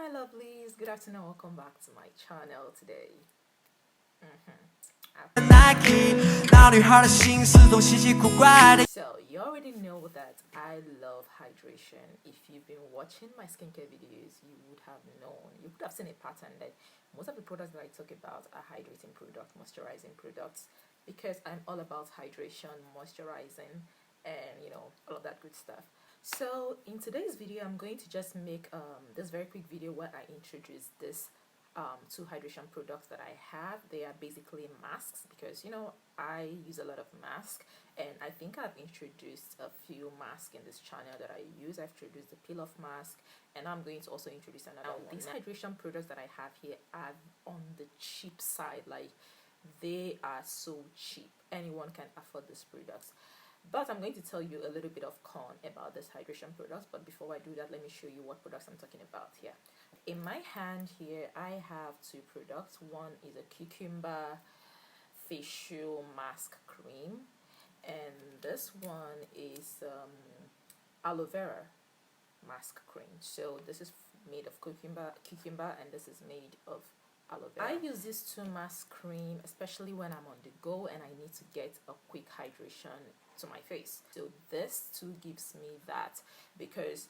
my lovelies, good afternoon, welcome back to my channel today. So you already know that I love hydration. If you've been watching my skincare videos, you would have known, you could have seen a pattern that most of the products that I talk about are hydrating products, moisturizing products, because I'm all about hydration, moisturizing, and all of that good stuff. So in today's video, I'm going to just make this very quick video where I introduce this two hydration products that I have. They are basically masks because I use a lot of masks, and I think I've introduced a few masks in this channel that I use. I've introduced the peel off mask, and I'm going to also introduce another one. These hydration products that I have here are on the cheap side. Like, they are so cheap, anyone can afford these products. But I'm going to tell you a little bit of con about this hydration products. But before I do that, let me show you what products I'm talking about here. In my hand here, I have two products. One is a cucumber facial mask cream, and this one is aloe vera mask cream. So this is made of cucumber, and this is made of aloe vera. I use this two mask cream especially when I'm on the go and I need to get a quick hydration to my face. So this too gives me that, because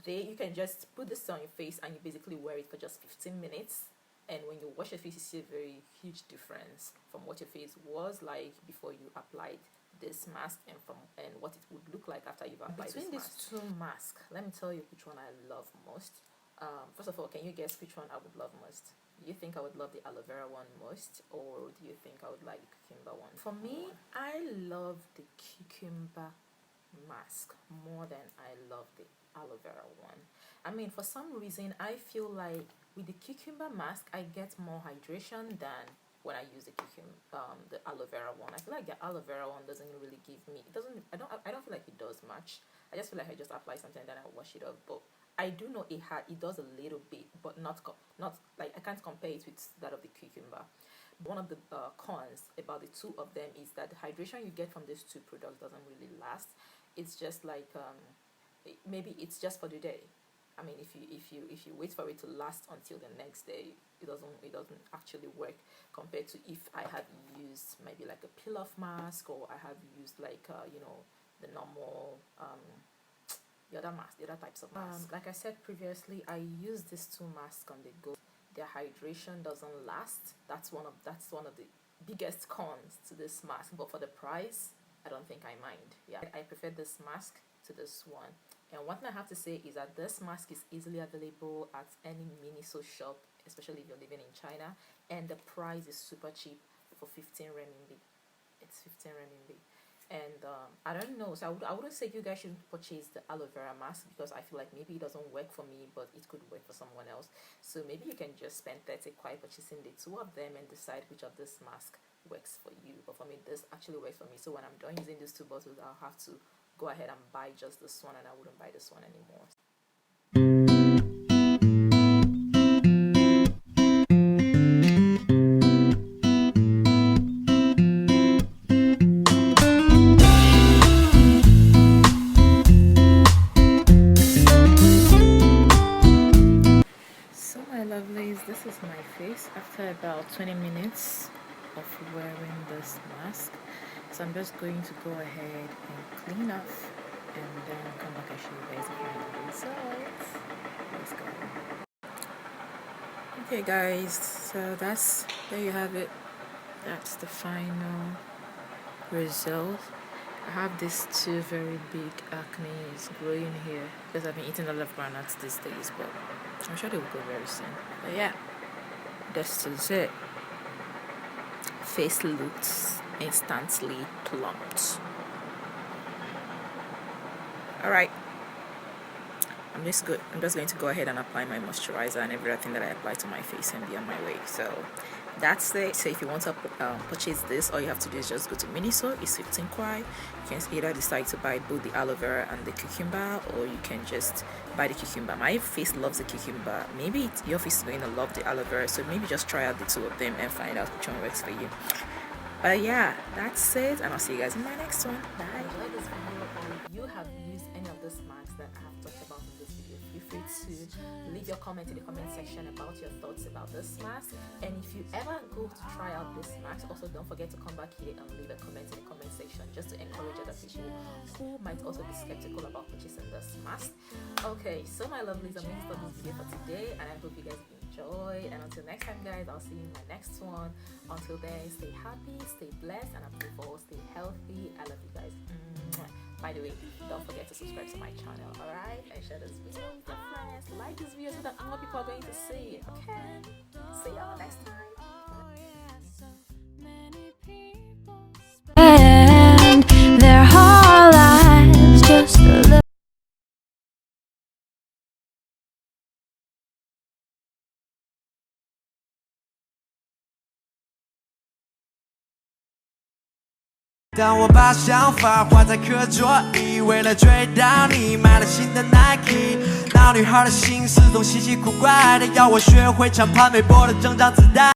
you can just put this on your face and you basically wear it for just 15 minutes, and when you wash your face you see a very huge difference from what your face was like before you applied this mask and what it would look like after you've applied this mask. Between these two masks, let me tell you which one I love most. First of all, can you guess which one I would love most? Do you think I would love the aloe vera one most, or do you think I would like the cucumber one? For me, I love the cucumber mask more than I love the aloe vera one. I mean, for some reason I feel like with the cucumber mask I get more hydration than when I use the aloe vera one. I feel like the aloe vera one doesn't really give me, I don't feel like it does much. I just feel like I just apply something and then I wash it off. But I do know it does a little bit, but not like, I can't compare it with that of the cucumber. One of the cons about the two of them is that the hydration you get from these two products doesn't really last. It's just like maybe it's just for the day. I mean, if you wait for it to last until the next day, it doesn't actually work, compared to if I have used maybe like a peel off mask, or I have used like the normal the other types of masks. Like I said previously, I use these two masks on the go. Their hydration doesn't last. That's one of the biggest cons to this mask. But for the price, I don't think I mind. Yeah, I prefer this mask to this one. And one thing I have to say is that this mask is easily available at any MINISO shop, especially if you're living in China, and the price is super cheap for 15 renminbi. It's 15 renminbi. And I don't know, so I wouldn't say you guys should purchase the aloe vera mask, because I feel like maybe it doesn't work for me, but it could work for someone else. So maybe you can just spend 30 kwai purchasing the two of them and decide which of this mask works for you. But for me, this actually works for me. So when I'm done using these two bottles, I'll have to go ahead and buy just this one, and I wouldn't buy this one anymore. So my lovelies, this is my face after about 20 minutes of wearing this mask. So I'm just going to go ahead and clean up and then come back and show you guys the final results. Let's go. Okay guys, so there you have it. That's the final result. I have these two very big acne growing here because I've been eating a lot of granules these days, but I'm sure they will go very soon. But yeah, this is it. Face looks instantly plumped. Alright, I'm just going to go ahead and apply my moisturizer and everything that I apply to my face and be on my way. So that's it. So if you want to purchase this, all you have to do is just go to MINISO. It's 15 kwai. You can either decide to buy both the aloe vera and the cucumber, or you can just buy the cucumber. My face loves the cucumber. Maybe your face is going to love the aloe vera, so maybe just try out the two of them and find out which one works for you. But yeah, that's it, and I'll see you guys in my next one. Bye. You have used any of these masks that I have talked about in this video. free to leave your comment in the comment section about your thoughts about this mask. And if you ever go to try out this mask, also don't forget to come back here and leave a comment in the comment section, just to encourage other people who might also be skeptical about purchasing this mask. Okay, so my lovelies, I'm going to stop this video for today, and I hope you guys enjoyed. And until next time, guys, I'll see you in my next one. Until then, stay happy, stay blessed, and above all, stay healthy. I love you guys. By the way, don't forget to subscribe to my channel, alright? And share this video with your friends. Like this video so that more people are going to see it, okay? See y'all next time. And their whole lives just a little.当我把想法画在课桌椅，为了追到你，买了新的 Nike。那女孩的心思总稀奇古怪的，要我学会长潘玮柏的整张子弹。